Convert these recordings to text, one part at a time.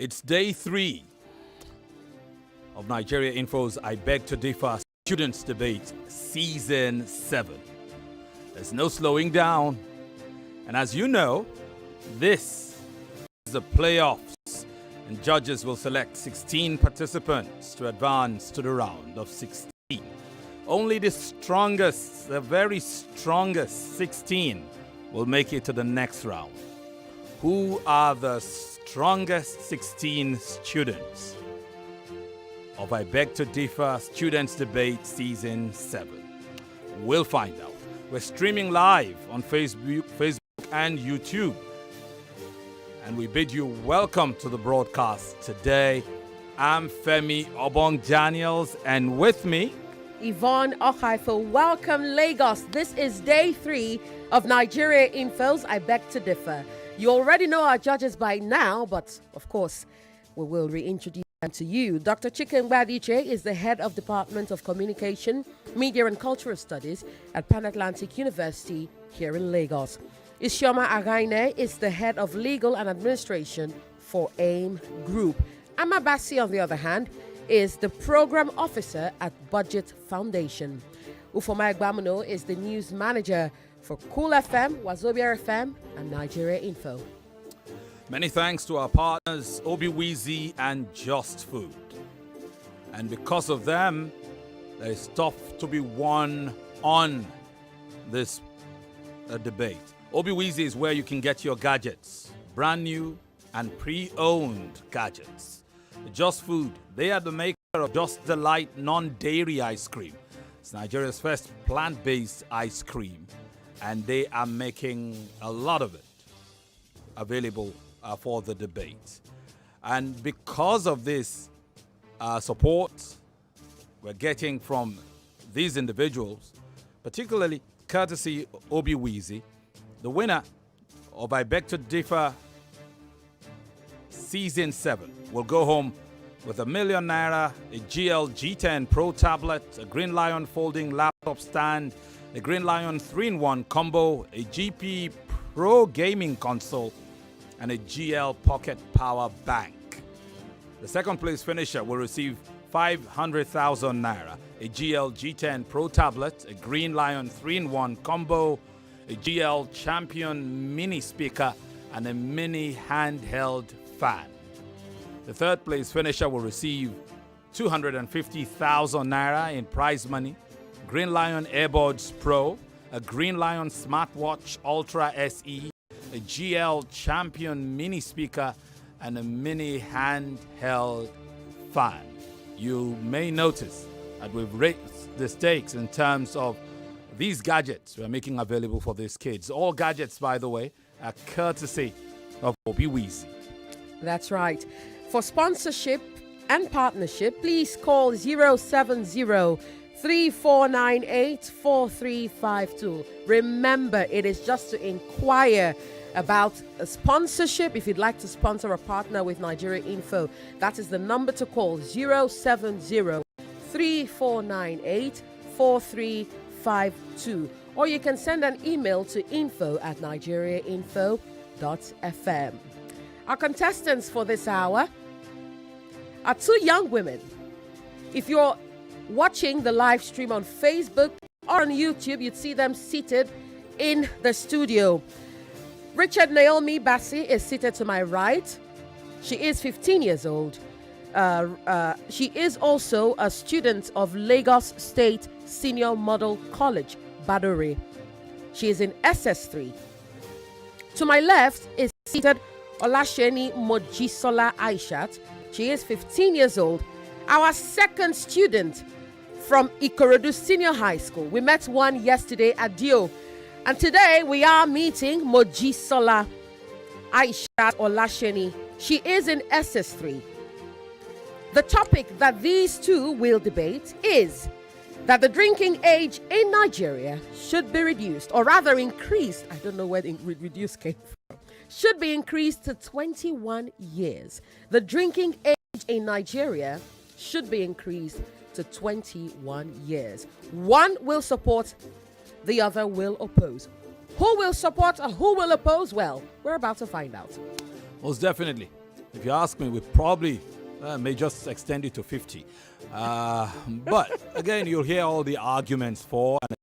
It's day 3 of Nigeria Info's I Beg to Differ Students Debate Season 7. There's no slowing down. And as you know, this is the playoffs, and judges will select 16 participants to advance to the round of 16. Only the strongest, the very strongest 16 will make it to the next round. Who are the strongest 16 students of I Beg to Differ Students Debate Season 7? We'll find out. We're streaming live on Facebook and YouTube. And we bid you welcome to the broadcast today. I'm Femi Obong-Daniels, and with me, Yvonne, Okhaifo. Welcome, Lagos. This is day 3 of Nigeria Info's I Beg to Differ. You already know our judges by now, but of course, we will reintroduce them to you. Dr. Chicken Badiche is the head of Department of Communication, Media and Cultural Studies at Pan Atlantic University here in Lagos. Isioma Againe is the head of Legal and Administration for AIM Group. Amma Bassey, on the other hand, is the program officer at Budget Foundation. Ufoma Egbamuno is the news manager for Cool FM, Wazobia FM, and Nigeria Info. Many thanks to our partners, Obi-Weezy and Just Food. And because of them, there is stuff to be won on this debate. Obi-Weezy is where you can get your gadgets, brand new and pre-owned gadgets. Just Food, they are the maker of Just Delight non-dairy ice cream. It's Nigeria's first plant-based ice cream, and they are making a lot of it available for the debate. And because of this support we're getting from these individuals, particularly courtesy Obi-Weezy, the winner of I Beg to Differ Season 7 will go home with ₦1 million, a GL G10 Pro tablet, a Green Lion folding laptop stand, a Green Lion 3-in-1 combo, a GP Pro gaming console, and a GL Pocket Power Bank. The second place finisher will receive 500,000 naira, a GL G10 Pro tablet, a Green Lion 3-in-1 combo, a GL Champion mini speaker, and a mini handheld fan. The third place finisher will receive 250,000 naira in prize money, Green Lion Airbuds Pro, a Green Lion Smartwatch Ultra SE, a GL Champion mini speaker, and a mini handheld fan. You may notice that we've raised the stakes in terms of these gadgets we're making available for these kids. All gadgets, by the way, are courtesy of Obi-Weezy. That's right. For sponsorship and partnership, please call 070-3498-4352. Remember, it is just to inquire about a sponsorship. If you'd like to sponsor a partner with Nigeria Info, that is the number to call, 070-3498-4352. Or you can send an email to info@nigeriainfo.fm. Our contestants for this hour are 2 young women. If you're watching the live stream on Facebook or on YouTube, you'd see them seated in the studio. Richard Naomi Bassey is seated to my right. She is 15 years old. She is also a student of Lagos State Senior Model College, Badore. She is in SS3. To my left is seated Olaseni Mojisola Aishat. She is 15 years old. Our second student from Ikorodu Senior High School. We met one yesterday at Dio. And today we are meeting Mojisola Aishat Olaseni. She is in SS3. The topic that these two will debate is that the drinking age in Nigeria should be reduced, or rather increased. I don't know where the reduced came from. Should be increased to 21 years. The drinking age in Nigeria should be increased to 21 years. One will support, the other will oppose. Who will support or who will oppose? Well, we're about to find out. Most definitely. If you ask me, we probably may just extend it to 50. But again, you'll hear all the arguments for and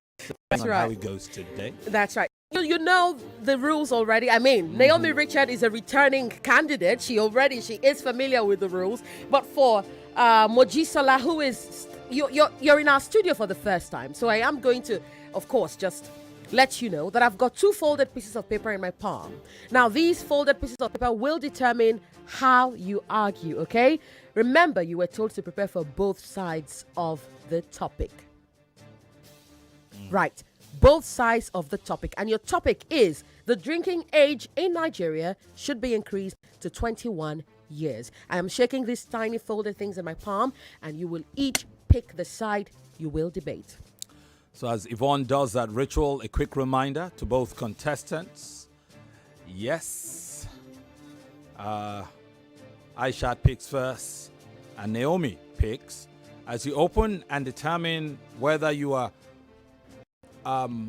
That's on right. how it goes today. That's right. You know the rules already. I mean, Naomi Richard is a returning candidate. She is familiar with the rules. But for Mojisola, who is you're in our studio for the first time, so I am going to, of course, just let you know that I've got 2 folded pieces of paper in my palm. Now, these folded pieces of paper will determine how you argue. Okay? Remember, you were told to prepare for both sides of the topic. Right. Both sides of the topic. And your topic is the drinking age in Nigeria should be increased to 21 years. I am shaking these tiny folded things in my palm, and you will each pick the side you will debate. So as Yvonne does that ritual, a quick reminder to both contestants. Yes. Aishat picks first and Naomi picks. As you open and determine whether you are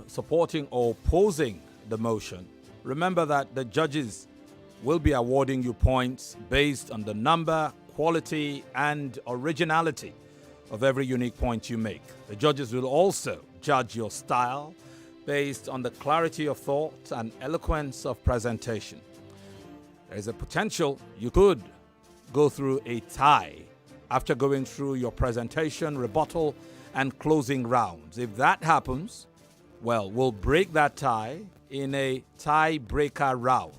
supporting or opposing the motion, remember that the judges will be awarding you points based on the number, quality, and originality of every unique point you make. The judges will also judge your style based on the clarity of thought and eloquence of presentation. There is a potential you could go through a tie after going through your presentation, rebuttal, and closing rounds. If that happens, well, we'll break that tie in a tiebreaker round.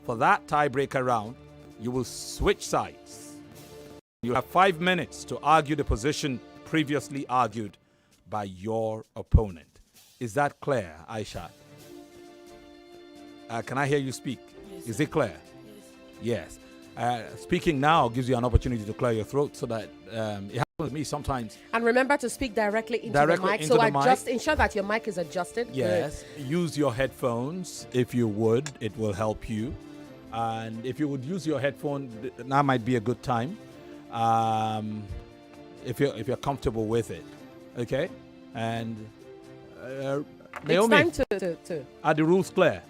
For that tiebreaker round, you will switch sides. You have 5 minutes to argue the position previously argued by your opponent. Is that clear, Aishat? Can I hear you speak? Yes. Is it clear? Yes. Yes. Speaking now gives you an opportunity to clear your throat so that it happens to me sometimes. And remember to speak directly into the mic. So just ensure that your mic is adjusted. Yes. Use your headphones if you would. It will help you. And if you would use your headphone, that might be a good time. If you're comfortable with it. Okay? And Naomi, It's time to. are the rules clear?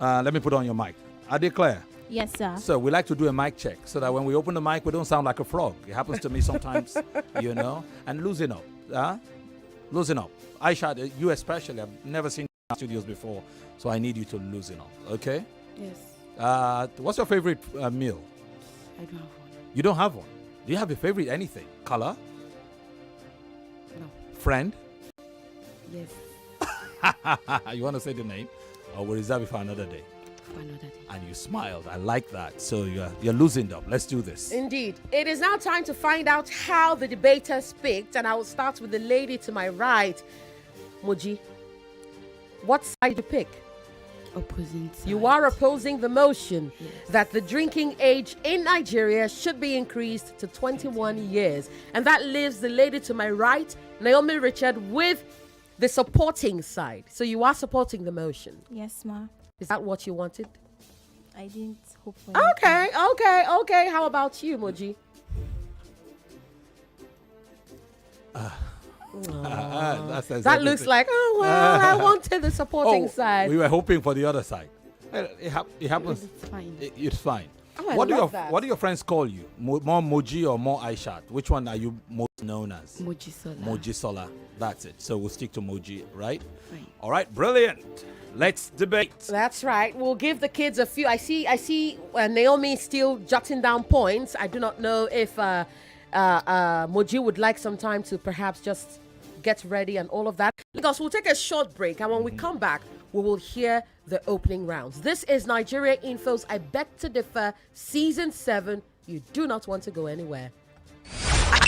Let me put on your mic. Are they clear? Yes, sir. So we like to do a mic check so that when we open the mic, we don't sound like a frog. It happens to me sometimes, and loosen up. Loosen up. Aisha, you especially, I've never seen you in studios before, so I need you to loosen up, okay? Yes. What's your favorite meal? I don't have one. You don't have one. Do you have a favorite anything? Color? No. Friend? Yes. You want to say the name? Or we'll reserve it for another day? For another day. And you smiled. I like that. So you're loosened up. Let's do this. Indeed. It is now time to find out how the debaters picked, and I will start with the lady to my right. Moji, what side you pick? Opposing side. You are opposing the motion Yes. that the drinking age in Nigeria should be increased to 21 years. And that leaves the lady to my right, Naomi Richard, with the supporting side. So you are supporting the motion. Yes, ma. Is that what you wanted? I didn't hope for Okay. How about you, Moji? That looks like, I wanted the supporting side. We were hoping for the other side. It happens. It's fine. It's fine. Oh, I What love do your friends call you? More Moji or more Aishat? Which one are you most known as? Mojisola. Mojisola. That's it. So we'll stick to Moji, right? Fine. All right, brilliant. Let's debate. That's right. We'll give the kids a few. I see Naomi still jotting down points. I do not know if Moji would like some time to perhaps just get ready and all of that. Because we'll take a short break, and when we come back, we will hear the opening rounds. This is Nigeria Info's I Beg to Differ Season 7. You do not want to go anywhere.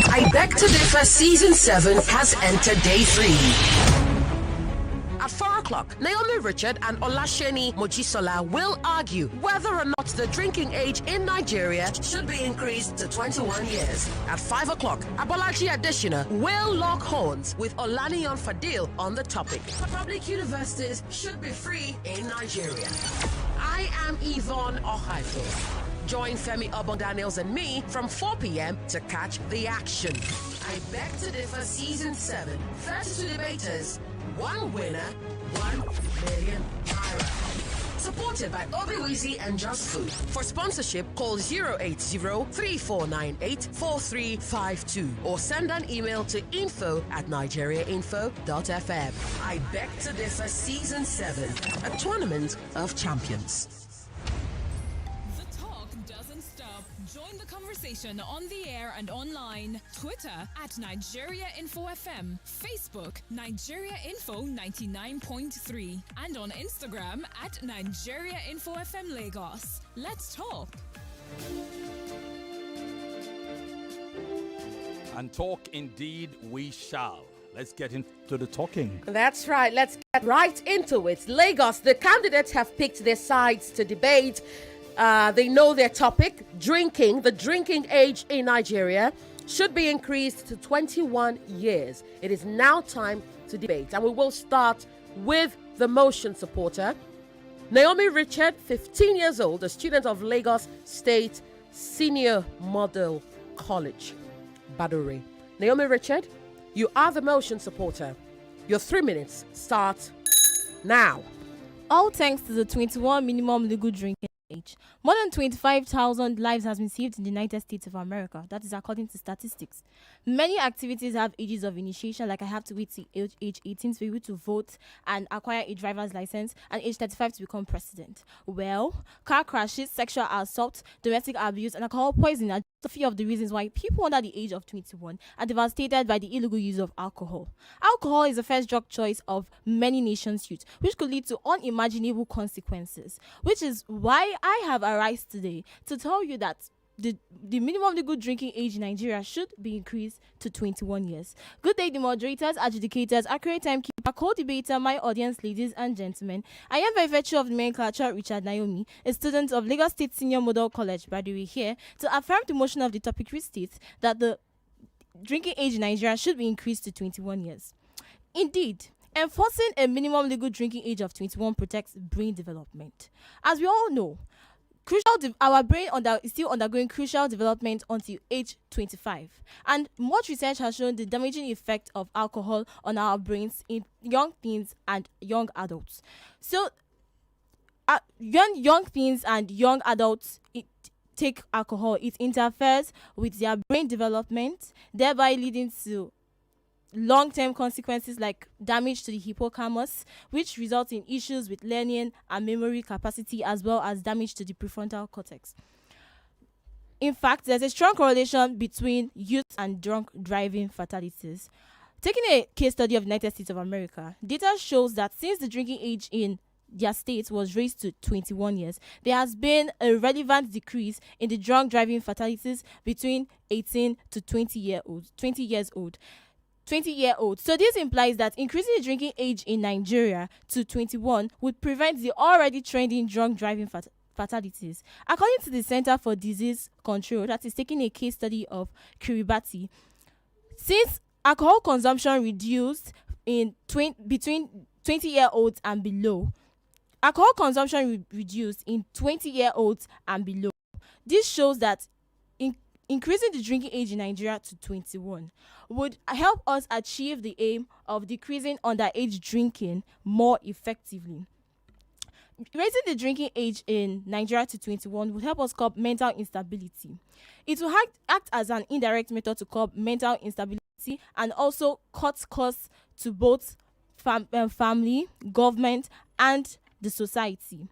I Beg to Differ Season 7 has entered day 3. At 4 o'clock, Naomi Richard and Olaseni Mojisola will argue whether or not the drinking age in Nigeria should be increased to 21 years. At 5 o'clock, Abolaji Adeshina will lock horns with Olaniyan Fadil on the topic. Public universities should be free in Nigeria. I am Yvonne Okhaifo. Join Femi, Obong-Daniels and me from 4 p.m. to catch the action. I Beg to Differ Season 7. 32 debaters, 1 winner, 1 million naira. Supported by Obiwizi and Just Food. For sponsorship, call 080-3498-4352 or send an email to info@nigeriainfo.fm. I Beg to Differ Season 7, a tournament of champions. The talk doesn't stop. Join the conversation on the air and online. Twitter @NigeriaInfoFM. Facebook NigeriaInfo 99.3. And on Instagram @NigeriaInfoFM Lagos. Let's talk. And talk indeed we shall. Let's get into the talking. That's right. Let's get right into it. Lagos, the candidates have picked their sides to debate. They know their topic. Drinking. The drinking age in Nigeria should be increased to 21 years. It is now time to debate. And we will start with the motion supporter. Naomi Richard, 15 years old, a student of Lagos State Senior Model College, Badore. Naomi Richard, you are the motion supporter. Your 3 minutes start now. All thanks to the 21 minimum legal drinking age. More than 25,000 lives has been saved in the United States of America. That is according to statistics. Many activities have ages of initiation, like I have to wait till age 18 to be able to vote and acquire a driver's license, and age 35 to become president. Well, car crashes, sexual assault, domestic abuse, and alcohol poisoning are just a few of the reasons why people under the age of 21 are devastated by the illegal use of alcohol. Alcohol is the first drug choice of many nations' youth, which could lead to unimaginable consequences, which is why I have arrived today to tell you that the minimum legal drinking age in Nigeria should be increased to 21 years. Good day, the moderators, adjudicators, accurate timekeeper, co-debater, my audience, ladies and gentlemen. I am by virtue of the nomenclature Richard Naomi, a student of Lagos State Senior Model College, Badore, here to affirm the motion of the topic, which states that the drinking age in Nigeria should be increased to 21 years. Indeed, enforcing a minimum legal drinking age of 21 protects brain development. As we all know, our brain is still undergoing crucial development until age 25, and much research has shown the damaging effect of alcohol on our brains in young teens and young adults. So, when young teens and young adults take alcohol, it interferes with their brain development, thereby leading to long-term consequences like damage to the hippocampus, which results in issues with learning and memory capacity, as well as damage to the prefrontal cortex. In fact, there's a strong correlation between youth and drunk driving fatalities. Taking a case study of the United States of America, data shows that since the drinking age in their state was raised to 21 years, there has been a relevant decrease in the drunk driving fatalities between 18 to 20 years old. So this implies that increasing the drinking age in Nigeria to 21 would prevent the already trending drunk driving fatalities. According to the Center for Disease Control, that is taking a case study of Kiribati, since alcohol consumption reduced in between 20-year-olds and below, alcohol consumption reduced in 20-year-olds and below. This shows that increasing the drinking age in Nigeria to 21 would help us achieve the aim of decreasing underage drinking more effectively. Raising the drinking age in Nigeria to 21 would help us curb mental instability. It will act as an indirect method to curb mental instability and also cut costs to both family, government, and the society.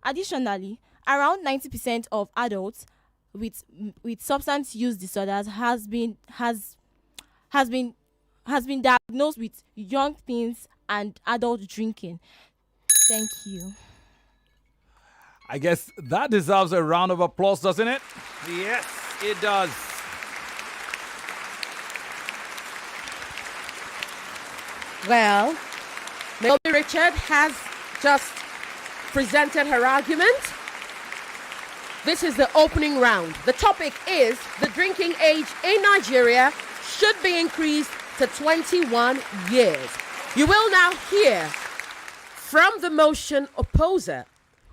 Additionally, around 90% of adults with substance use disorders has been diagnosed with young teens and adult drinking. Thank you. I guess that deserves a round of applause, doesn't it? Yes, it does. Well, Naomi Richard has just presented her argument. This is the opening round. The topic is the drinking age in Nigeria should be increased to 21 years. You will now hear from the motion opposer,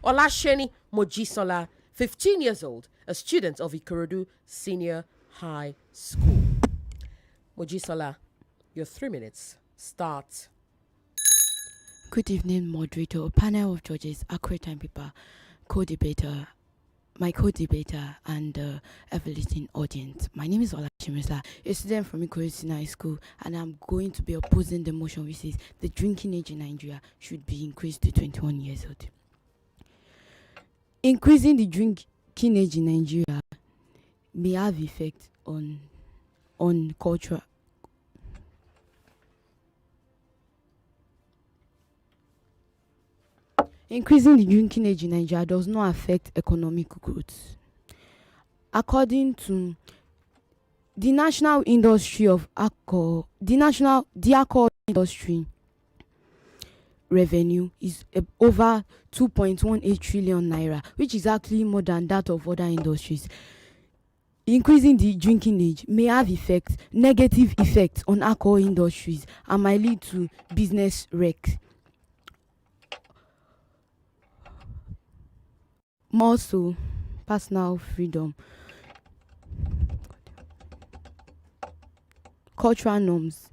Olaseni Mojisola, 15 years old, a student of Ikorodu Senior High School. Mojisola, your 3 minutes start Good evening, moderator, panel of judges, accurate timekeeper, co-debater, my co-debater, and ever-listening audience. My name is Olaseni, a student from Olaseni High School, and I'm going to be opposing the motion which says the drinking age in Nigeria should be increased to 21 years old. Increasing the drinking age in Nigeria may have effect on culture. Increasing the drinking age in Nigeria does not affect economic growth. According to the national industry of alcohol, the alcohol industry revenue is over 2.18 trillion naira, which is actually more than that of other industries. Increasing the drinking age may have negative effects on alcohol industries and might lead to business wreck. More so, personal freedom, cultural norms.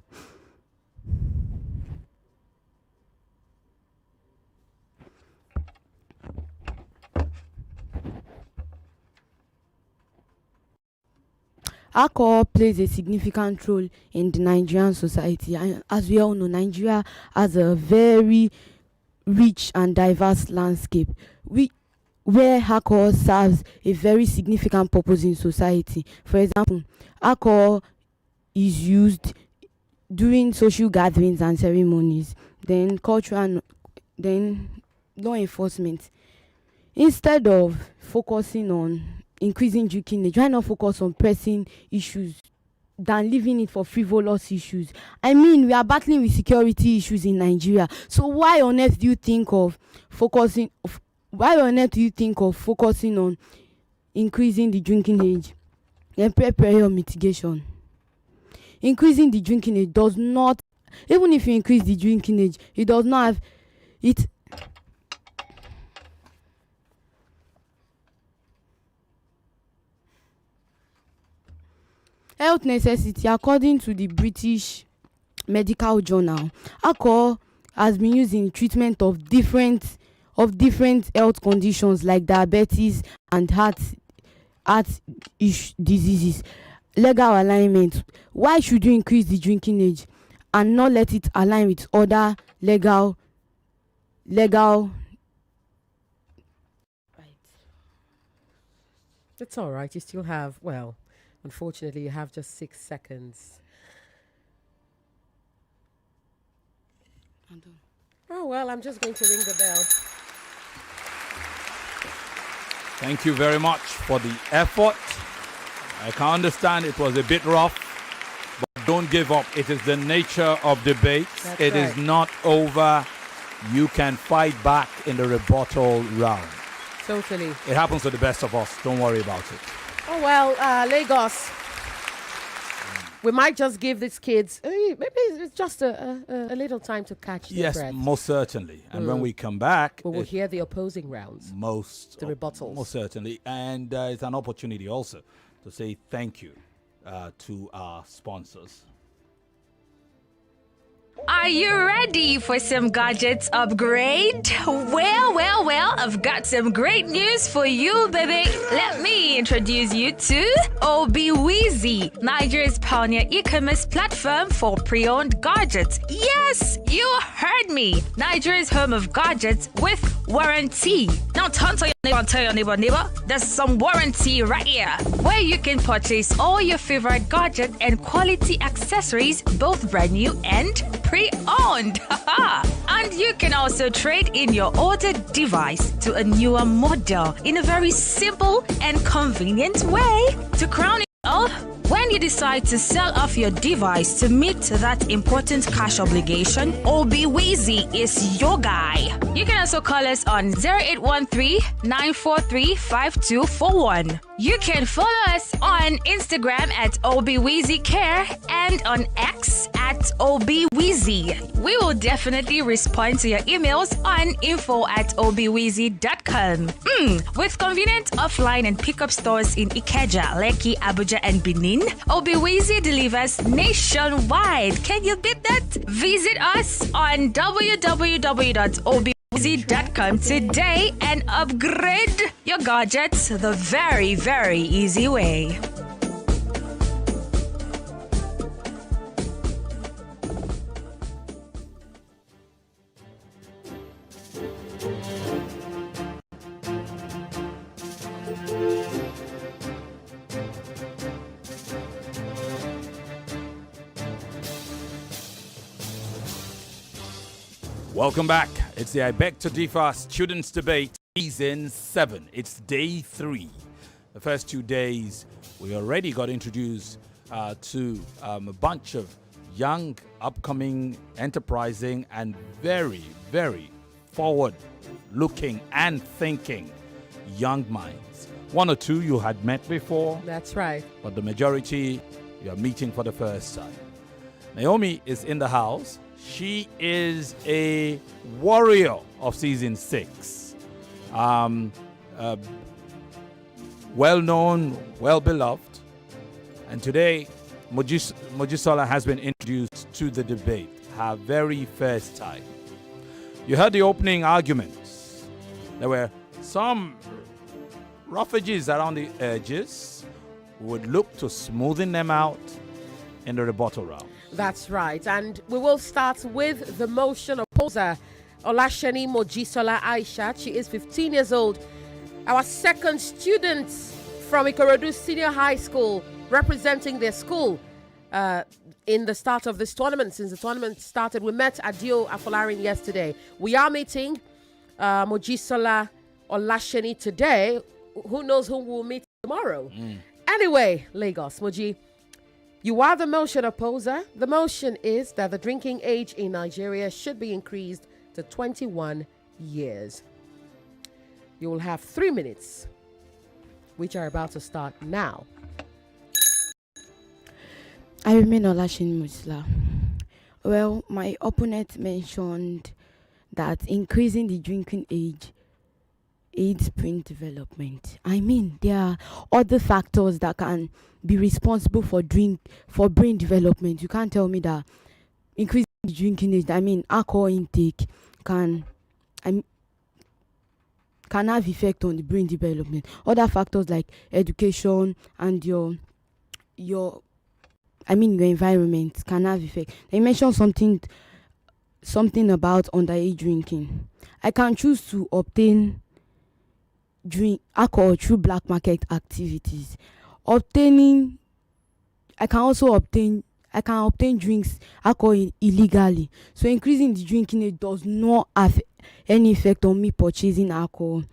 Alcohol plays a significant role in the Nigerian society, and as we all know, Nigeria has a very rich and diverse landscape. Where alcohol serves a very significant purpose in society. For example, alcohol is used during social gatherings and ceremonies, then cultural, then law enforcement. Instead of focusing on increasing drinking age, why not focus on pressing issues than leaving it for frivolous issues? I mean, we are battling with security issues in Nigeria. So why on earth do you think of focusing on increasing the drinking age and pressure mitigation? Increasing the drinking age does not, even if you increase the drinking age, it does not have it. Health necessity. According to the British Medical Journal, alcohol has been used in treatment of different health conditions like diabetes and heart diseases. Legal alignment. Why should you increase the drinking age and not let it align with other legal right? It's all right. You still have, well, unfortunately, you have just 6 seconds. I'm done. Oh, well, I'm just going to ring the bell. Thank you very much for the effort. I can understand it was a bit rough, but don't give up. It is the nature of debate. It is not over. You can fight back in the rebuttal round. Totally. It happens to the best of us. Don't worry about it. Oh, well, Lagos. We might just give these kids, maybe it's just a little time to catch their breath. Yes, most certainly. And when we come back, we will hear the opposing rounds. The rebuttals. Most certainly. And it's an opportunity also to say thank you to our sponsors. Are you ready for some gadgets upgrade? Well, I've got some great news for you, baby. Let me introduce you to Obiwizi, Nigeria's pioneer e-commerce platform for pre-owned gadgets. Yes, you heard me. Nigeria's home of gadgets with warranty. Now turn to your neighbor and tell your neighbor, there's some warranty right here, where you can purchase all your favorite gadgets and quality accessories, both brand new and pre-owned. And you can also trade in your ordered device to a newer model in a very simple and convenient way. To crown it all, when you decide to sell off your device to meet that important cash obligation, Obiwizi is your guy. You can also call us on 0813 943 5241. You can follow us on Instagram at OBWeezyCare and on X at OBWeezy. We will definitely respond to your emails on info@obweezy.com. With convenient offline and pickup stores in Ikeja, Lekki, Abuja, and Benin, OBWeezy delivers nationwide. Can you beat that? Visit us on www.obweezy.com today and upgrade your gadgets the very, very easy way. Welcome back. It's the I Beg to Differ Students Debate Season 7. It's day 3. The first 2 days, we already got introduced to a bunch of young, upcoming, enterprising, and very, very forward-looking and thinking young minds. 1 or 2 you had met before. That's right. But the majority you are meeting for the first time. Naomi is in the house. She is a warrior of season 6. Well-known, well-beloved. And today, Mojisola has been introduced to the debate, her very first time. You heard the opening arguments. There were some rough edges around the edges. We would look to smoothen them out in the rebuttal round. That's right. And we will start with the motion opposer, Olaseni Mojisola Aishat. She is 15 years old. Our second student from Ikorodu Senior High School, representing their school in the start of this tournament. Since the tournament started, we met Adio Afolarin yesterday. We are meeting Mojisola Olaseni today. Who knows whom we'll meet tomorrow? Anyway, Lagos, Moji, you are the motion opposer. The motion is that the drinking age in Nigeria should be increased to 21 years. You will have 3 minutes, which are about to start now. I remain Olaseni Mojisola. Well, my opponent mentioned that increasing the drinking age aids brain development. I mean, there are other factors that can be responsible for brain development. You can't tell me that increasing the drinking age, I mean, alcohol intake can have effect on the brain development. Other factors like education and your environment can have effect. They mentioned something about underage drinking. I can choose to obtain alcohol through black market activities. I can obtain drinks, alcohol illegally. So increasing the drinking age does not have any effect on me purchasing alcohol,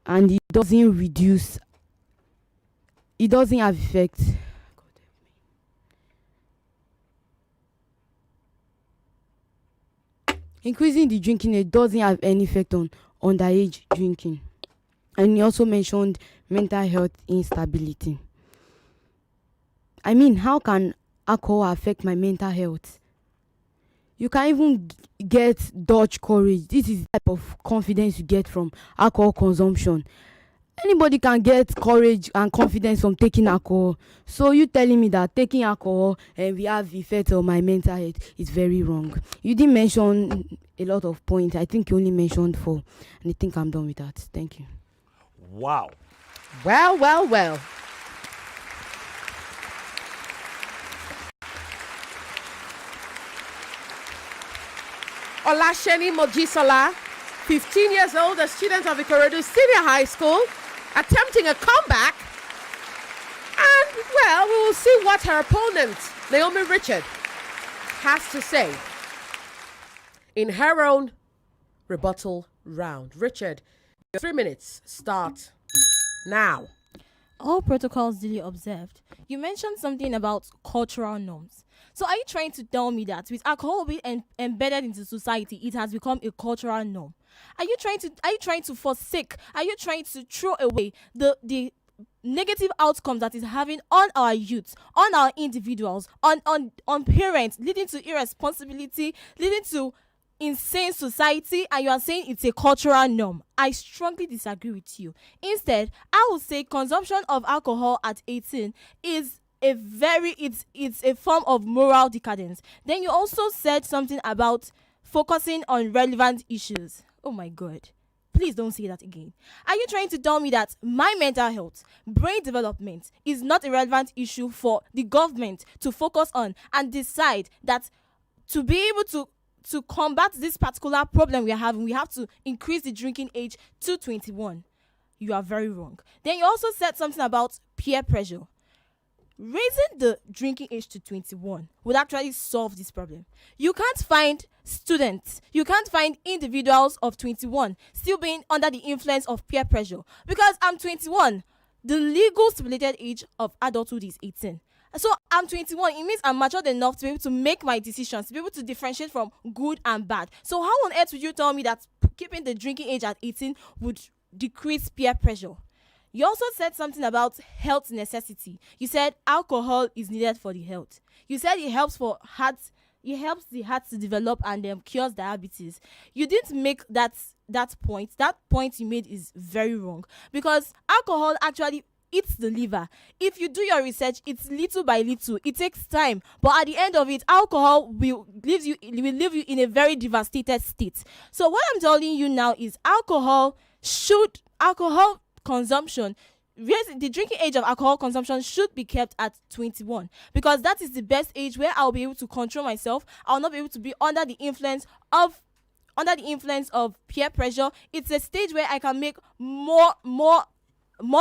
and it doesn't have effect. Increasing the drinking age doesn't have any effect on underage drinking. And he also mentioned mental health instability. I mean, how can alcohol affect my mental health? You can even get Dutch courage. This is the type of confidence you get from alcohol consumption. Anybody can get courage and confidence from taking alcohol. So you telling me that taking alcohol and we have effect on my mental health is very wrong. You didn't mention a lot of points. I think you only mentioned 4. And I think I'm done with that. Thank you. Wow. Well. Olaseni Mojisola, 15 years old, a student of Ikorodu Senior High School, attempting a comeback. And, well, we will see what her opponent, Naomi Richard, has to say in her own rebuttal round. Richard, your 3 minutes start now. All protocols duly observed. You mentioned something about cultural norms. So are you trying to tell me that with alcohol being embedded into society, it has become a cultural norm? Are you trying to forsake? Are you trying to throw away the negative outcomes that is having on our youth, on our individuals, on parents, leading to irresponsibility, leading to insane society, and you are saying it's a cultural norm. I strongly disagree with you. Instead, I would say consumption of alcohol at 18 is it's a form of moral decadence. Then you also said something about focusing on relevant issues. Oh my God. Please don't say that again. Are you trying to tell me that my mental health, brain development is not a relevant issue for the government to focus on and decide that to be able to combat this particular problem we are having, we have to increase the drinking age to 21? You are very wrong. Then you also said something about peer pressure. Raising the drinking age to 21 would actually solve this problem. You can't find students, you can't find individuals of 21 still being under the influence of peer pressure. Because I'm 21, the legal stipulated age of adulthood is 18. So I'm 21, it means I'm matured enough to be able to make my decisions, to be able to differentiate from good and bad. So how on earth would you tell me that keeping the drinking age at 18 would decrease peer pressure? You also said something about health necessity. You said alcohol is needed for the health. You said it helps for heart. It helps the heart to develop and cures diabetes. You didn't make that point. That point you made is very wrong, because alcohol actually eats the liver. If you do your research, it's little by little. It takes time, but at the end of it, alcohol will leave you in a very devastated state. So what I'm telling you now is alcohol consumption, the drinking age of alcohol consumption should be kept at 21, because that is the best age where I'll be able to control myself. I'll not be able to be under the influence of peer pressure. It's a stage where I can make more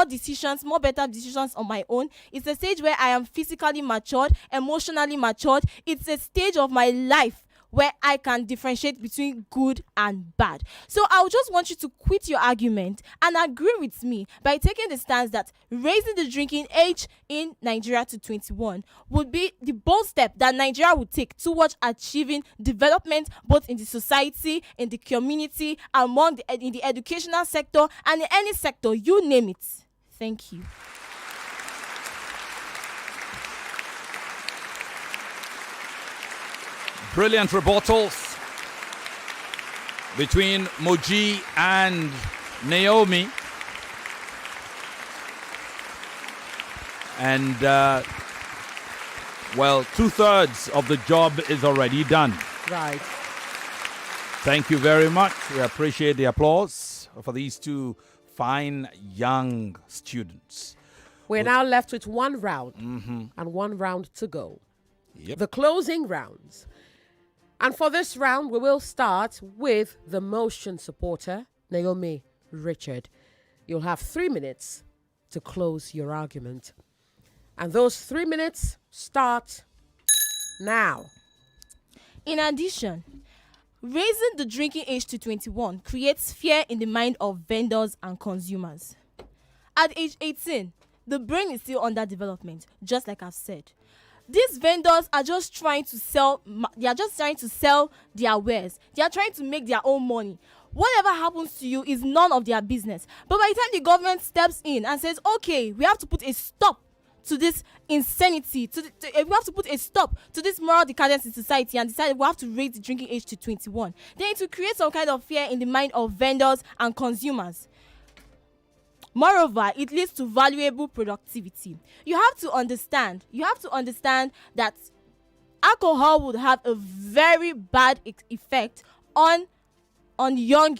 decisions, more better decisions on my own. It's a stage where I am physically matured, emotionally matured. It's a stage of my life where I can differentiate between good and bad. So I would just want you to quit your argument and agree with me by taking the stance that raising the drinking age in Nigeria to 21 would be the bold step that Nigeria would take towards achieving development both in the society, in the community, in the educational sector, and in any sector, you name it. Thank you. Brilliant rebuttals between Moji and Naomi. And, well, 2/3 of the job is already done. Right. Thank you very much. We appreciate the applause for these two fine young students. We're now left with one round and one round to go. Yep. The closing rounds. And for this round, we will start with the motion supporter, Naomi Richard. You'll have 3 minutes to close your argument. And those 3 minutes start now. In addition, raising the drinking age to 21 creates fear in the mind of vendors and consumers. At age 18, the brain is still under development, just like I've said. These vendors are just trying to sell. They are just trying to sell their wares. They are trying to make their own money. Whatever happens to you is none of their business. But by the time the government steps in and says, "Okay, we have to put a stop to this insanity. We have to put a stop to this moral decadence in society," and decide we have to raise the drinking age to 21, then it will create some kind of fear in the mind of vendors and consumers. Moreover, it leads to valuable productivity. You have to understand that alcohol would have a very bad effect on young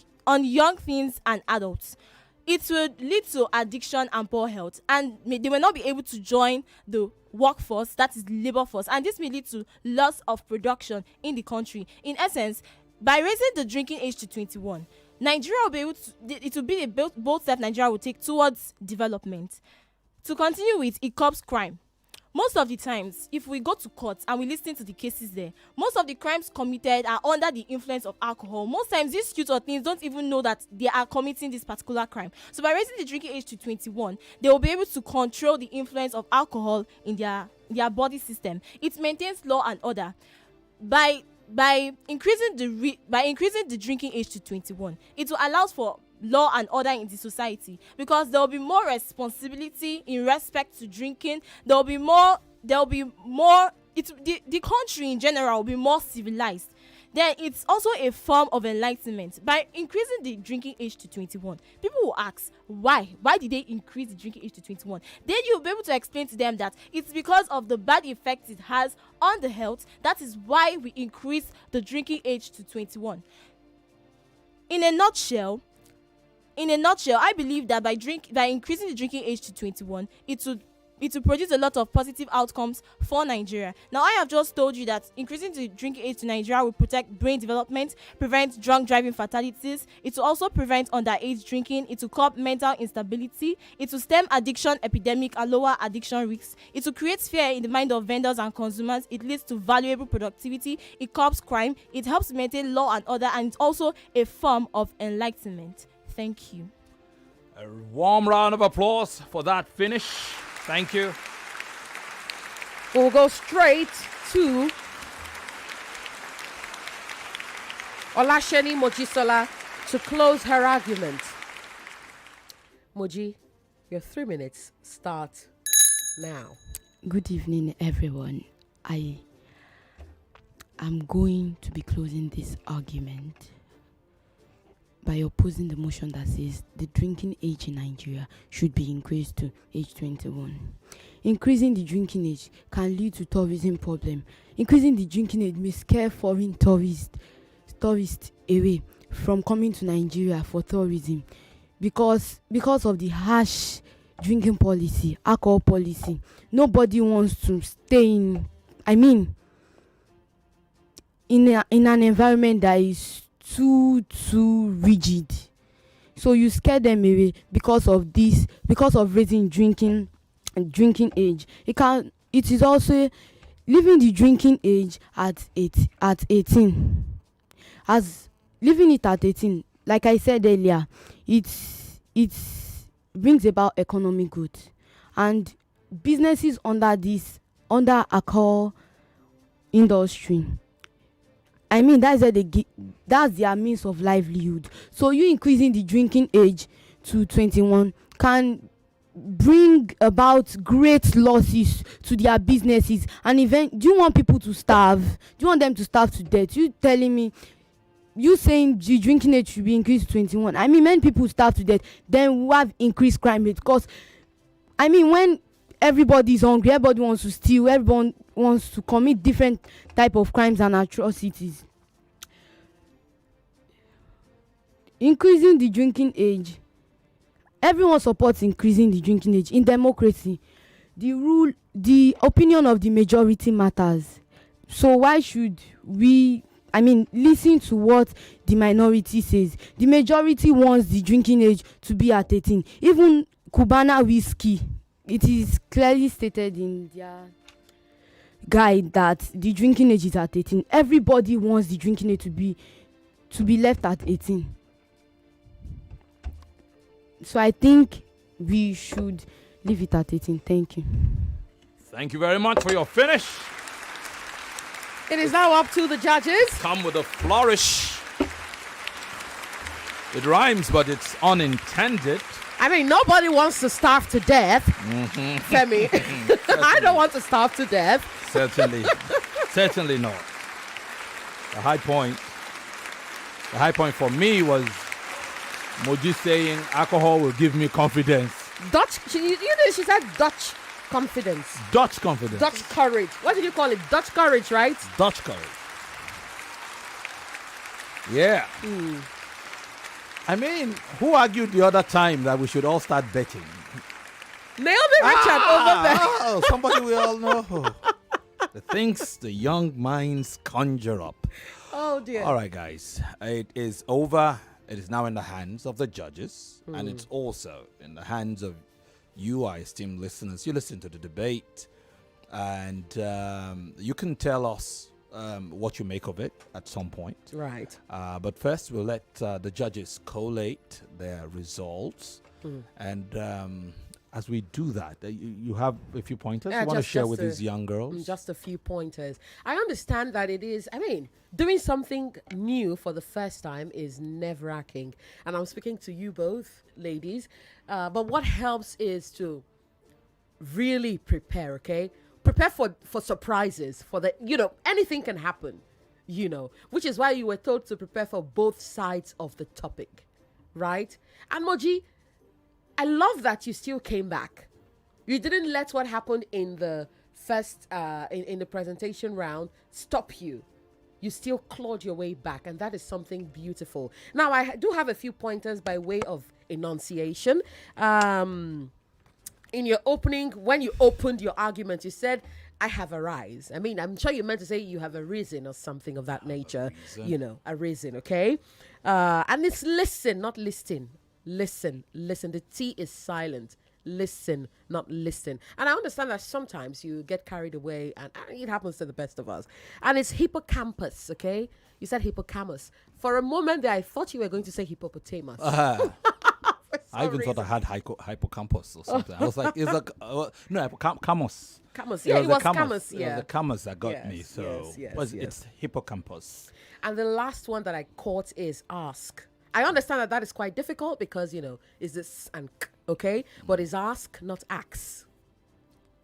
teens and adults. It would lead to addiction and poor health, and they may not be able to join the workforce, that is labor force, and this may lead to loss of production in the country. In essence, by raising the drinking age to 21, Nigeria will be able to, it will be a bold step Nigeria will take towards development. To continue with, it curbs crime. Most of the times, if we go to court and we listen to the cases there, most of the crimes committed are under the influence of alcohol. Most times, these youth or teens don't even know that they are committing this particular crime. So by raising the drinking age to 21, they will be able to control the influence of alcohol in their body system. It maintains law and order. By increasing the drinking age to 21, it will allow for law and order in the society, because there will be more responsibility in respect to drinking. There will be more. The country in general will be more civilized. Then it's also a form of enlightenment. By increasing the drinking age to 21, people will ask, why? Why did they increase the drinking age to 21? Then you'll be able to explain to them that it's because of the bad effects it has on the health. That is why we increase the drinking age to 21. In a nutshell, I believe that by increasing the drinking age to 21, it will produce a lot of positive outcomes for Nigeria. Now, I have just told you that increasing the drinking age to Nigeria will protect brain development, prevent drunk driving fatalities. It will also prevent underage drinking. It will curb mental instability. It will stem addiction epidemic and lower addiction risks. It will create fear in the mind of vendors and consumers. It leads to valuable productivity. It curbs crime. It helps maintain law and order, and it's also a form of enlightenment. Thank you. A warm round of applause for that finish. Thank you. We'll go straight to Olaseni Mojisola to close her argument. Moji, your 3 minutes start now. Good evening, everyone. I am going to be closing this argument by opposing the motion that says the drinking age in Nigeria should be increased to age 21. Increasing the drinking age can lead to tourism problem. Increasing the drinking age may scare foreign tourists away from coming to Nigeria for tourism because of the harsh drinking policy, alcohol policy. Nobody wants to stay in an environment that is too rigid, so you scare them away because of raising drinking age. It is also leaving the drinking age at 18. As leaving it at 18, like I said earlier, it brings about economic growth, and businesses under alcohol industry, that's their means of livelihood. So you increasing the drinking age to 21 can bring about great losses to their businesses. And do you want people to starve? Do you want them to starve to death? You saying the drinking age should be increased to 21. Many people starve to death. Then we have increased crime rate, because when everybody is hungry, everybody wants to steal, everyone wants to commit different type of crimes and atrocities. Increasing the drinking age, everyone supports increasing the drinking age. In democracy, the opinion of the majority matters. So why should we listen to what the minority says? The majority wants the drinking age to be at 18. Even Cubana whiskey, it is clearly stated in their guide that the drinking age is at 18. Everybody wants the drinking age to be left at 18. So I think we should leave it at 18. Thank you. Thank you very much for your finish. It is now up to the judges. Come with a flourish. It rhymes, but it's unintended. Nobody wants to starve to death. Femi. I don't want to starve to death. Certainly not. The high point for me was Moji saying alcohol will give me confidence. She said Dutch confidence. Dutch confidence. Dutch courage. What did you call it? Dutch courage, right? Dutch courage. Yeah. Who argued the other time that we should all start betting? Naomi Richard over there. Oh, somebody we all know. The things the young minds conjure up. Oh, dear. All right, guys. It is over. It is now in the hands of the judges. And it's also in the hands of you, our esteemed listeners. You listen to the debate. And you can tell us what you make of it at some point. Right. But first, we'll let the judges collate their results. And as we do that, you have a few pointers Yeah, you want to just- share just with a- these young girls? Just a few pointers. I understand that it is, doing something new for the first time is nerve-wracking. And I'm speaking to you both, ladies. But what helps is to really prepare, okay? Prepare for surprises, for the, anything can happen, which is why you were told to prepare for both sides of the topic, right? And Moji, I love that you still came back. You didn't let what happened in the first, in the presentation round stop you. You still clawed your way back, and that is something beautiful. Now, I do have a few pointers by way of enunciation. In your opening, when you opened your argument, you said, I have a rise. I'm sure you meant to say you have a reason or something of that nature. A reason, okay? And it's listen, not listing. Listen. The T is silent. Listen, not listen. And I understand that sometimes you get carried away, and it happens to the best of us. And it's hippocampus, okay? You said hippocampus. For a moment there, I thought you were going to say hippopotamus. I even thought I had hippocampus or something. I was like, is that no hippocampus? Camus, yeah, it was camus, It yeah. was the camus that got me. Yes, So yes. it's hippocampus. And the last one that I caught is ask. I understand that is quite difficult because, is this and k, okay? But it's ask, not ax.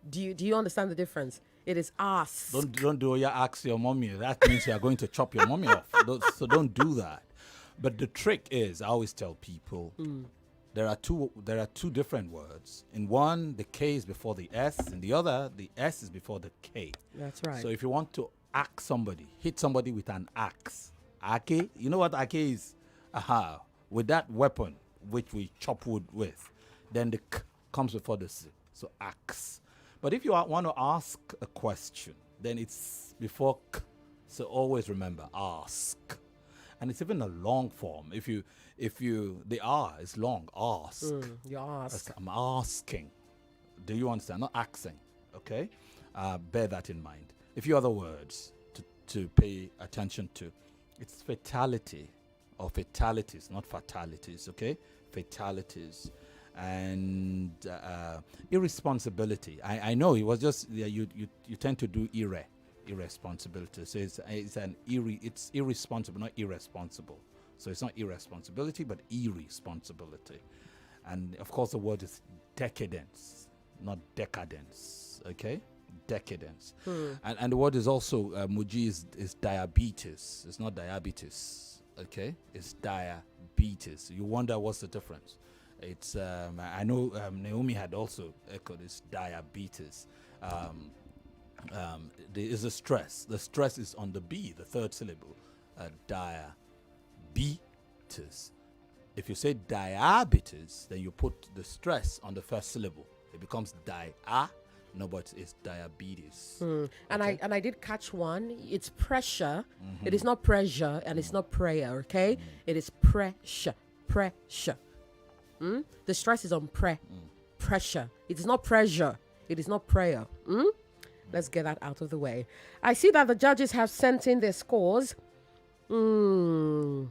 Do you understand the difference? It is ask. Don't do your ask your mommy. That means you are going to chop your mommy off. So don't do that. But the trick is, I always tell people, there are two different words. In one, the K is before the S. In the other, the S is before the K. That's right. So if you want to axe somebody, hit somebody with an axe. Ake, you know what ake is? Aha. With that weapon, which we chop wood with, then the K comes before the S. So axe. But if you want to ask a question, then it's before K. So always remember, ask. And it's even a long form. If you the R is long, ask. You ask. I'm asking. Do you understand? Not asking. Okay? Bear that in mind. A few other words to pay attention to. It's fatality or fatalities, not fatalities, okay? Fatalities. And irresponsibility. I know it was just, you tend to do irresponsibility. So it's irresponsible, not irresponsible. So it's not irresponsibility, but irresponsibility. And of course, the word is decadence, not decadence. Okay, decadence. And the word is also Muji is diabetes. It's not diabetes. Okay, it's diabetes. You wonder what's the difference. It's I know Naomi had also echoed this diabetes. There is a stress. The stress is on the B, the third syllable. Diabetes. If you say diabetes, then you put the stress on the first syllable. It becomes no, but it's diabetes. And I did catch one. It's pressure. It is not pressure, and it's not prayer. Okay, it is pressure. The stress is on pressure. It is not pressure. It is not prayer. Let's get that out of the way. I see that the judges have sent in their scores. We're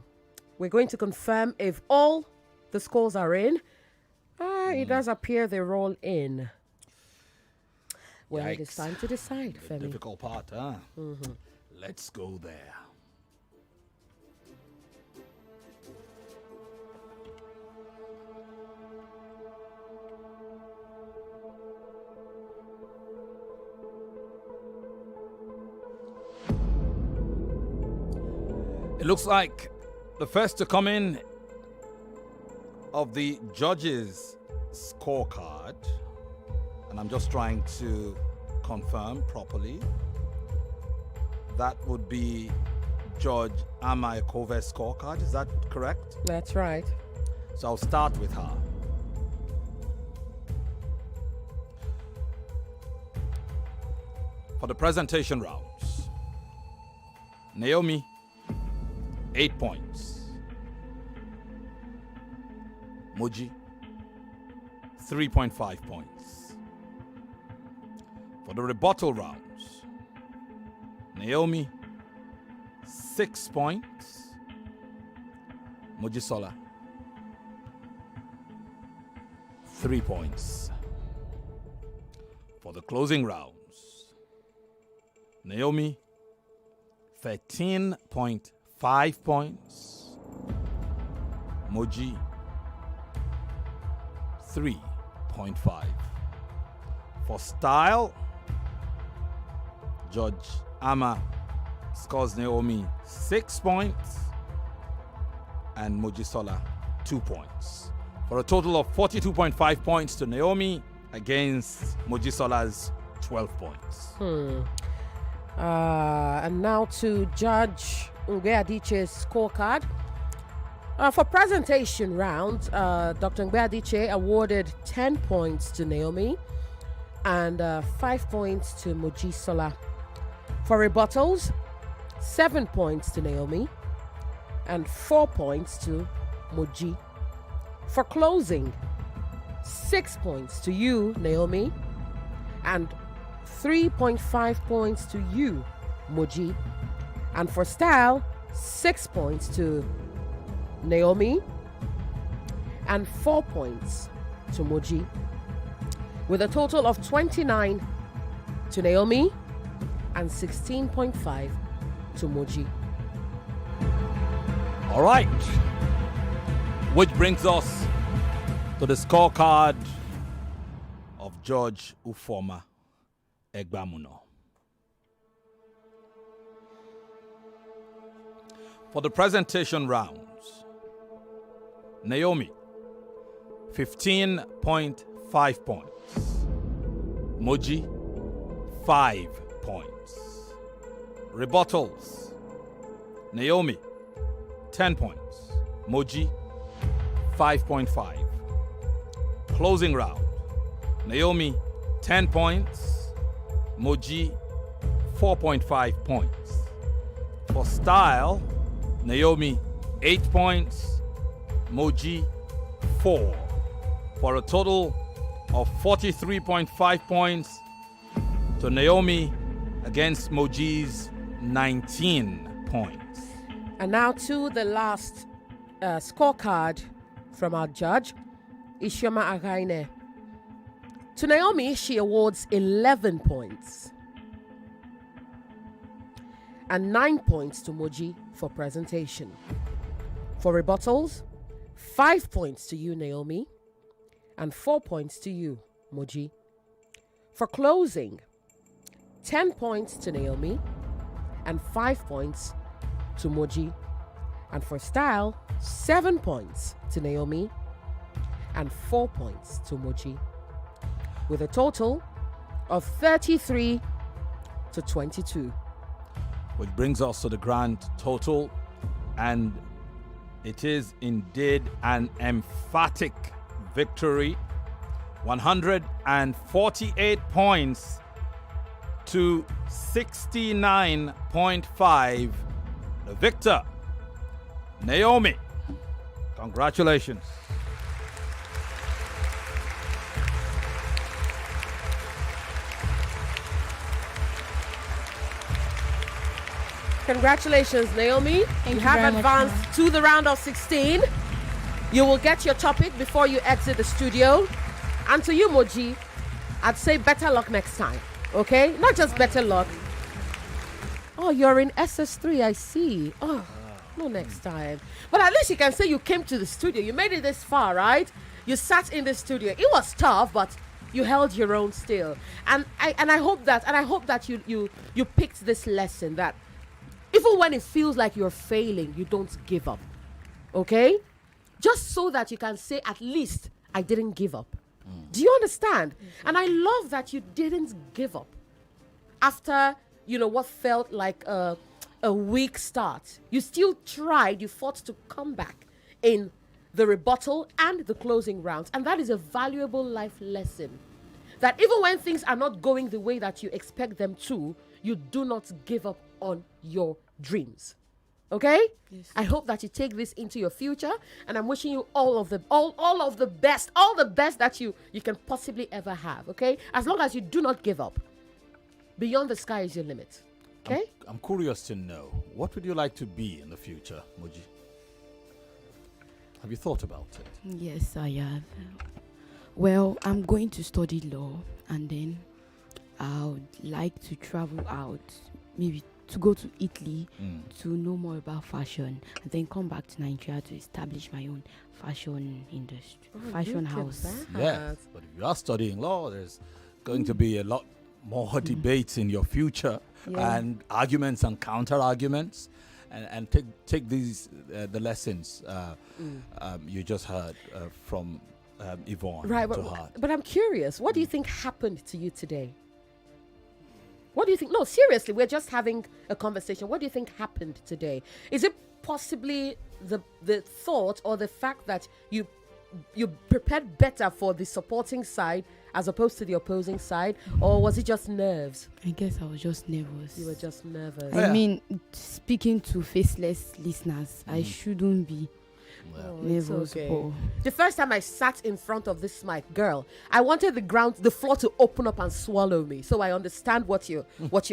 going to confirm if all the scores are in. It does appear they're all in. Well, it is Yikes. time to decide, The Femi. difficult part, huh? Let's go there. It looks like the first to come in of the judges' scorecard, and I'm just trying to confirm properly, that would be Judge Ama Ekove's scorecard. Is that correct? That's right. So I'll start with her. For the presentation rounds, Naomi, 8 points. Moji, 3.5 points. For the rebuttal rounds, Naomi, 6 points. Mojisola, 3 points. For the closing rounds, Naomi, 13.5 points. Moji, 3.5. For style, Judge Ama scores Naomi 6 points and Mojisola 2 points. For a total of 42.5 points to Naomi against Mojisola's 12 points. And now to Judge Ngbeadiche's scorecard. For presentation round, Dr. Ngbeadiche awarded 10 points to Naomi and 5 points to Mojisola. For rebuttals, 7 points to Naomi and 4 points to Moji. For closing, 6 points to you, Naomi, and 3.5 points to you, Moji. And for style, 6 points to Naomi and 4 points to Moji, with a total of 29 to Naomi and 16.5 to Moji. All right. Which brings us to the scorecard of Judge Ufoma Egbamuno. For the presentation rounds, Naomi, 15.5 points. Moji, 5 points. Rebuttals, Naomi, 10 points. Moji, 5.5. Closing round, Naomi, 10 points. Moji, 4.5 points. For style, Naomi, 8 points. Moji, 4. For a total of 43.5 points to Naomi against Moji's 19 points. And now to the last scorecard from our judge, Ishoma Againe. To Naomi, she awards 11 points and 9 points to Moji for presentation. For rebuttals, 5 points to you, Naomi, and 4 points to you, Moji. For closing, 10 points to Naomi and 5 points to Moji. And for style, 7 points to Naomi and 4 points to Moji, with a total of 33 to 22. Which brings us to the grand total, and it is indeed an emphatic victory. 148 points to 69.5. The victor, Naomi. Congratulations. Congratulations, Naomi. Thank you you have very much, advanced to the round of 16. You will get your topic before you exit the studio. And to you, Moji, I'd say better luck next time. Okay? Not just better luck. Oh, you're in SS3, I see. Oh, no next time. But at least you can say you came to the studio. You made it this far, right? You sat in the studio. It was tough, but you held your own still. And I hope that you picked this lesson, that even when it feels like you're failing, you don't give up. Okay? Just so that you can say, at least I didn't give up. Do you understand? And I love that you didn't give up after, what felt like a weak start. You still tried. You fought to come back in the rebuttal and the closing rounds. And that is a valuable life lesson. That even when things are not going the way that you expect them to, you do not give up on your dreams. Okay? Yes. I hope that you take this into your future, and I'm wishing you all of the best that you can possibly ever have. Okay? As long as you do not give up. Beyond the sky is your limit. Okay? I'm curious to know, what would you like to be in the future, Moji? Have you thought about it? Yes, I have. Well, I'm going to study law, and then I would like to travel out, maybe to go to Italy to know more about fashion, and then come back to Nigeria to establish my own fashion industry, fashion house. Yeah, but if you are studying law, there's going to be a lot more debates in your future and arguments and counter arguments, and take these the lessons you just heard from Yvonne Right, to heart. but I'm curious. What do you think happened to you today? What do you think? No, seriously, we're just having a conversation. What do you think happened today? Is it possibly the thought or the fact that you prepared better for the supporting side as opposed to the opposing side, or was it just nerves? I guess I was just nervous. You were just nervous. I mean, speaking to faceless listeners, I shouldn't be nervous. okay. But The first time I sat in front of this mic, girl, I wanted the floor to open up and swallow me. So I understand what you're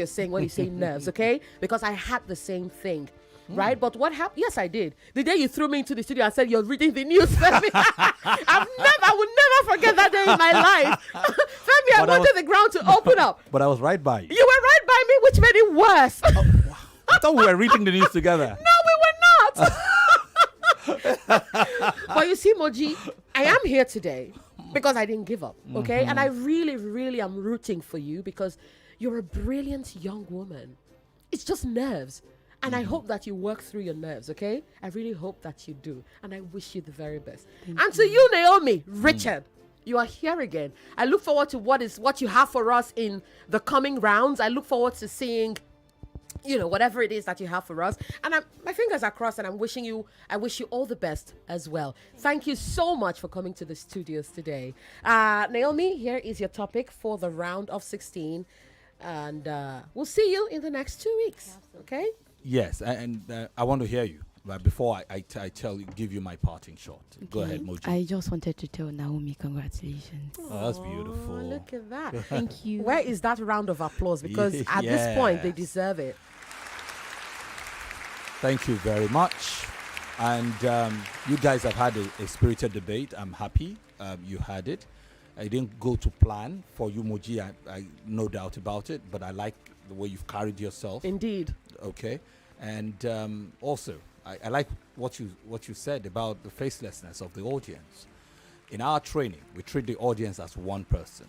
saying when you say nerves, okay? Because I had the same thing. Right, but what happened? Yes, I did. The day you threw me into the studio and said you're reading the news, Femi. I will never forget that day in my life. Femi, I wanted the ground to open up. But I was right by you. You were right by me, which made it worse. I thought we were reading the news together. No, we were not. But you see, Moji, I am here today because I didn't give up, okay? And I really, really am rooting for you because you're a brilliant young woman. It's just nerves. And I hope that you work through your nerves, okay? I really hope that you do. And I wish you the very best. And to you, Naomi, Richard, you are here again. I look forward to what you have for us in the coming rounds. I look forward to seeing, whatever it is that you have for us. And my fingers are crossed, and I wish you all the best as well. Thank you so much for coming to the studios today. Naomi, here is your topic for the round of 16. And we'll see you in the next 2 weeks, okay? Yes, and I want to hear you. But before I give you my parting shot. Go ahead, Moji. I just wanted to tell Naomi congratulations. Oh, that's beautiful. Look at that. Thank you. Where is that round of applause? Because at this point, they deserve it. Thank you very much. And you guys have had a spirited debate. I'm happy you had it. I didn't go to plan for you, Moji. I no doubt about it. But I like the way you've carried yourself. Indeed. Okay. And also, I like what you said about the facelessness of the audience. In our training, we treat the audience as one person.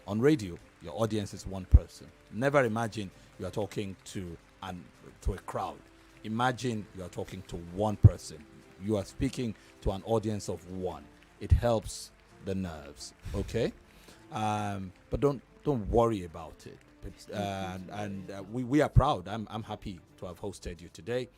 On radio, your audience is one person. Never imagine you are talking to a crowd. Imagine you are talking to one person. You are speaking to an audience of one. It helps the nerves. Okay, but don't worry about it. We are proud. I'm happy to have hosted you today.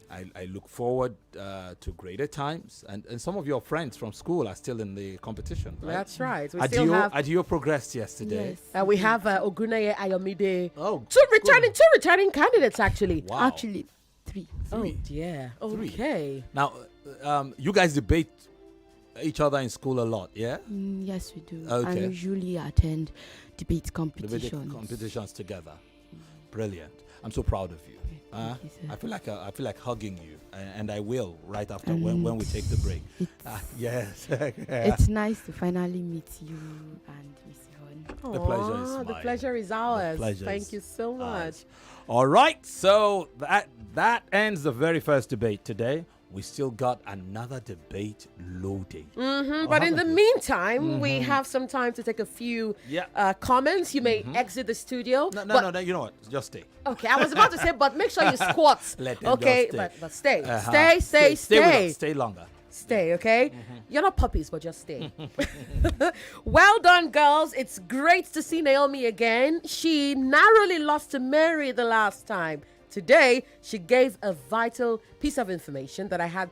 I look forward to greater times. And some of your friends from school are still in the competition, right? That's right. We Adio, still have. Adio progressed yesterday. Yes. We have Ogunaye Ayomide. Oh, Two returning candidates, actually. Wow. Actually, three. Oh, dear. Okay. Now, you guys debate each other in school a lot, yeah? Yes, we do. Okay. I usually attend debate Debate competitions. competitions together. Brilliant. I'm so proud of you. Thank you, sir. I feel like hugging you, and I will right after when we take the break. Yes. It's nice to finally meet you and Miss Yvonne. The pleasure is Aw, the mine. pleasure is ours. pleasure Thank is you so much. ours. All right, so that ends the very first debate today. We still got another debate loading. But in the meantime, we have some time to take a few comments. You may exit the studio. No, you know what? Just stay. Okay, I was about to say, but make sure you squat. Let them Okay, just stay. but stay. Uh-huh. Stay. Stay with us. Stay longer. Stay, okay? You're not puppies, but just stay. Well done, girls. It's great to see Naomi again. She narrowly lost to Mary the last time. Today, she gave a vital piece of information that I had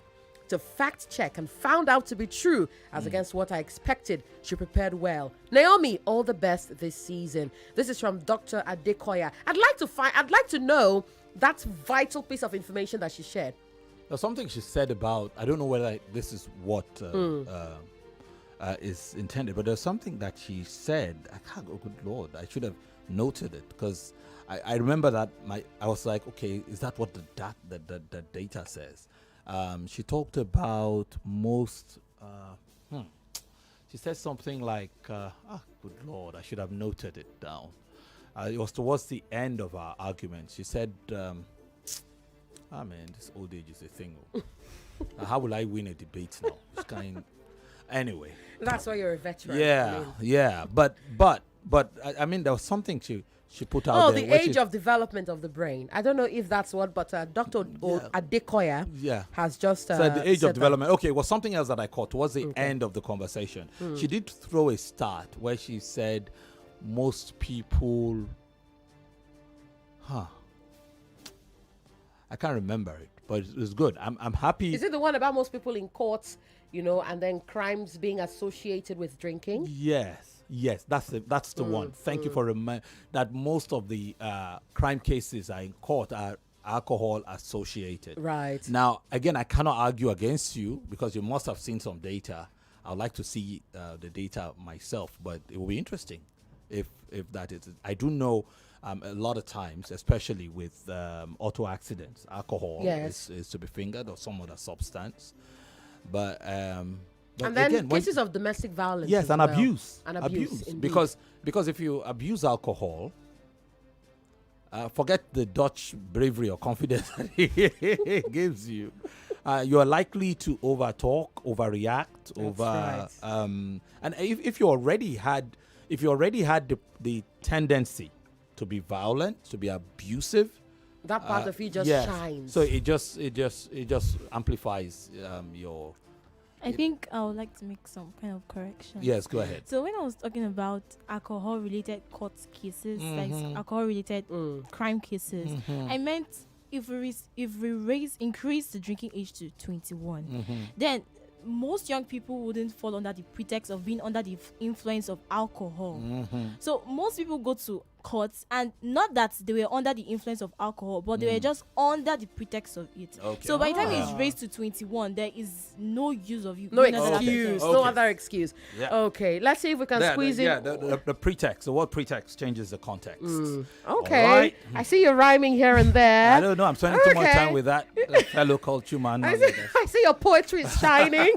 to fact check and found out to be true as against what I expected. She prepared well. Naomi, all the best this season. This is from Dr. Adekoya. I'd like to know that vital piece of information that she shared. There's something she said about, I don't know whether this is what is intended, but there's something that she said. Oh, good Lord, I should have noted it because I remember that I was like, okay, is that what the data says? She talked about most, she said something like, good Lord, I should have noted it down. It was towards the end of our argument. She said, man, this old age is a thing. How will I win a debate now? It's anyway. That's why you're a veteran. Yeah. But I mean, there was something she put out Oh, there. the age of development of the brain. I don't know if that's what, but Dr. Adekoya has just said the age said of development. Okay, it was something else that I caught towards the end of the conversation. She did throw a start where she said most people, I can't remember it, but it was good. I'm happy. Is it the one about most people in courts, and then crimes being associated with drinking? Yes, that's the one. Thank you for reminding that most of the crime cases are in court are alcohol associated. Right. Now, again, I cannot argue against you because you must have seen some data. I would like to see the data myself, but it will be interesting if that is. I do know a lot of times, especially with auto accidents, alcohol is to be fingered or some other substance. But and then again, cases of domestic violence. Yes, and abuse. And abuse. Because if you abuse alcohol, forget the Dutch bravery or confidence that it gives you. You are likely to overtalk, overreact, and if you already had the tendency to be violent, to be abusive, that part of you just shines. So it just amplifies your. I think I would like to make some kind of correction. Yes, go ahead. So when I was talking about alcohol-related court cases, like alcohol-related crime cases, I meant if we increase the drinking age to 21, then most young people wouldn't fall under the pretext of being under the influence of alcohol. So most people go to courts, and not that they were under the influence of alcohol, but they were just under the pretext of it. Okay. So by the time it's raised to 21, there is no use of you. No excuse. No other excuse. Yeah. Okay, let's see if we can squeeze in. Yeah, the pretext. The word pretext changes the context. Okay. Right. I see you rhyming here and there. I don't know. I'm spending too much time with that fellow culture man. I see your poetry is shining.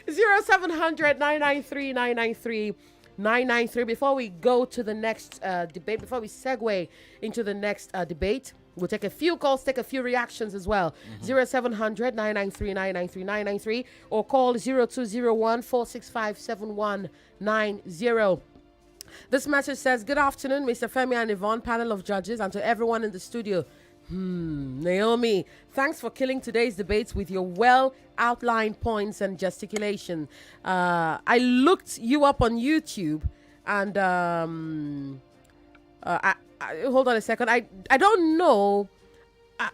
0700 993 993 993. Before we go to the next debate, before we segue into the next debate, we'll take a few calls, take a few reactions as well. 0700 993 993 993 or call 0201 465 7190. This message says, good afternoon, Mr. Femi and Yvonne, panel of judges, and to everyone in the studio. Naomi, thanks for killing today's debates with your well-outlined points and gesticulation. I looked you up on YouTube, and hold on a second. I don't know.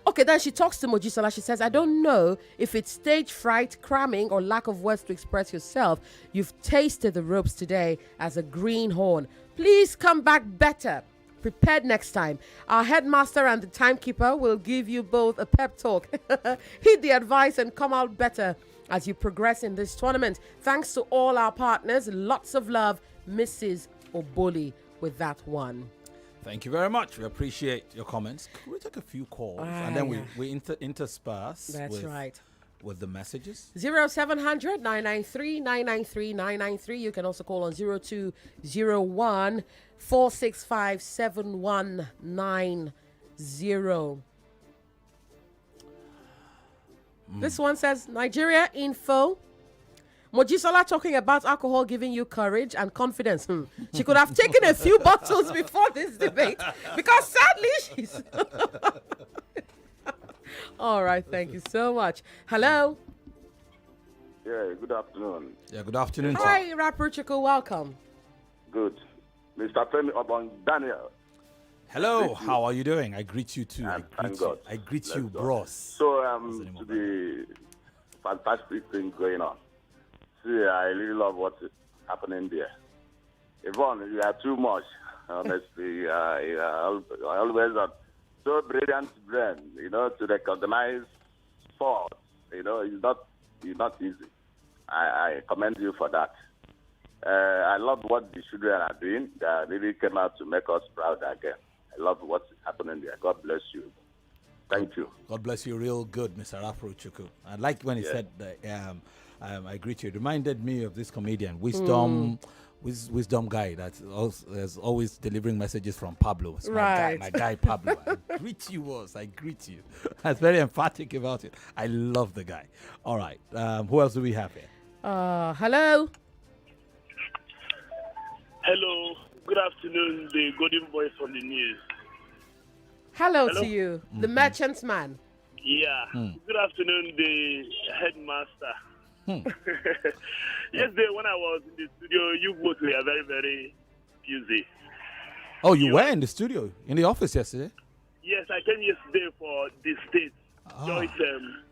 Okay, then she talks to Mojisola. She says, I don't know if it's stage fright, cramming, or lack of words to express yourself. You've tasted the ropes today as a greenhorn. Please come back better. Prepared next time. Our headmaster and the timekeeper will give you both a pep talk. Heed the advice and come out better as you progress in this tournament. Thanks to all our partners. Lots of love, Mrs. Oboli, with that one. Thank you very much. We appreciate your comments. Could we take a few calls and then we intersperse? That's right. With the messages. 0700 993 993 993. You can also call on 0201 465 7190. This one says, Nigeria Info. Mojisola talking about alcohol giving you courage and confidence. She could have taken a few bottles before this debate because sadly she's... All right, thank you so much. Hello. Yeah, good afternoon. Yeah, good afternoon. Hi, Rapper Chico, welcome. Good. Mr. Femi Obong-Daniels. Hello, how are you doing? I greet you too. Thank God. I greet you, bros. So, to the fantastic thing going on. See, I really love what's happening there. Yvonne, you are too much, honestly. I always have so brilliant brain, to recognize faults. It's not easy. I commend you for that. I love what the children are doing. They really came out to make us proud again. I love what's happening there. God bless you. Thank you. God bless you real good, Mr. Afro Chuku. I like when he said that I greet you. It reminded me of this comedian, Wisdom wisdom guy that's always delivering messages from Pablo. It's Right. my guy Pablo. I greet you, boss. I greet you. That's very emphatic about it. I love the guy. All right. Who else do we have here? Hello. Hello, good afternoon, the golden voice from the news. Hello to you, the merchant's man. Yeah, good afternoon, the headmaster. Yesterday, when I was in the studio, you both were very, very busy. Oh, you were in the studio, in the office yesterday? Yes, I came yesterday for the state. Joyce,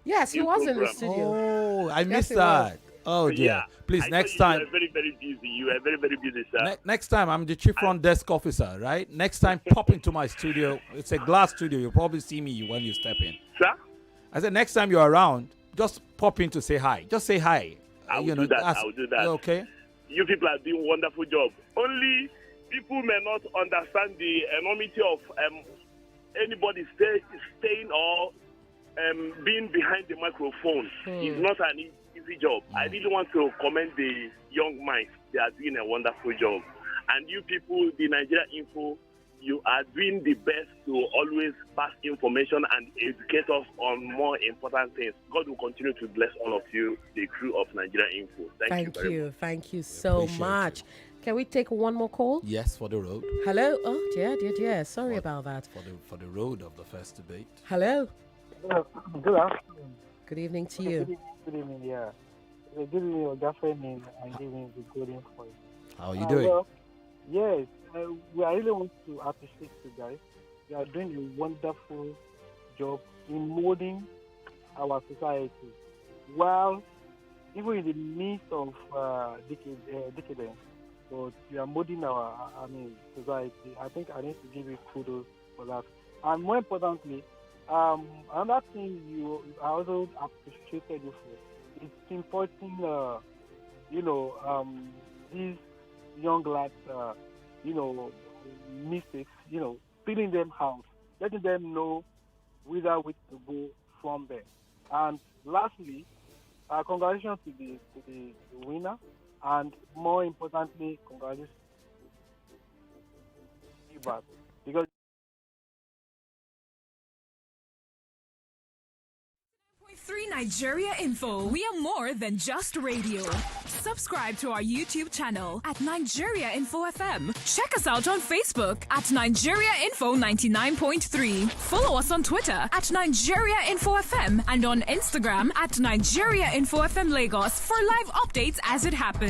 Yes, he new was in the program. studio. Oh, I missed he that. Oh, dear. Yeah. Please, I next thought time. You were very, very busy. You were very, very busy, sir. Next time, I'm the chief front desk officer, right? Next time, pop into my studio. It's a glass studio. You'll probably see me when you step in. Sir? I said, next time you're around, just pop in to say hi. Just say hi. I will do that. I will do that. Okay. You people are doing a wonderful job. Only people may not understand the enormity of anybody staying or being behind the microphone. It's not an easy job. I really want to commend the young minds. They are doing a wonderful job. And you people, the Nigeria Info, you are doing the best to always pass information and educate us on more important things. God will continue to bless all of you, the crew of Nigeria Info. Thank you very much. Thank you so Appreciate much. Can we take one more call? Yes, for the road. Hello. Oh dear. Sorry about that. For the road of the first debate. Hello. Good afternoon. Good evening to you. Good evening, yeah. Good evening, your friend, and good evening, the golden voice. How are you doing? Well, yes, I really want to appreciate you guys. You are doing a wonderful job in molding our society. While even in the midst of decadence, but you are molding our society. I think I need to give you kudos for that. And more importantly, another thing I also appreciated you for is importing, these young lads, mistakes, feeling them out, letting them know whither way to go from there. And lastly, congratulations to the winner, and more importantly, congratulations to you back, because 3 Nigeria Info. We are more than just radio. Subscribe to our YouTube channel at Nigeria Info FM. Check us out on Facebook at Nigeria Info 99.3. Follow us on Twitter at Nigeria Info FM and on Instagram at Nigeria Info FM Lagos for live updates as it happens.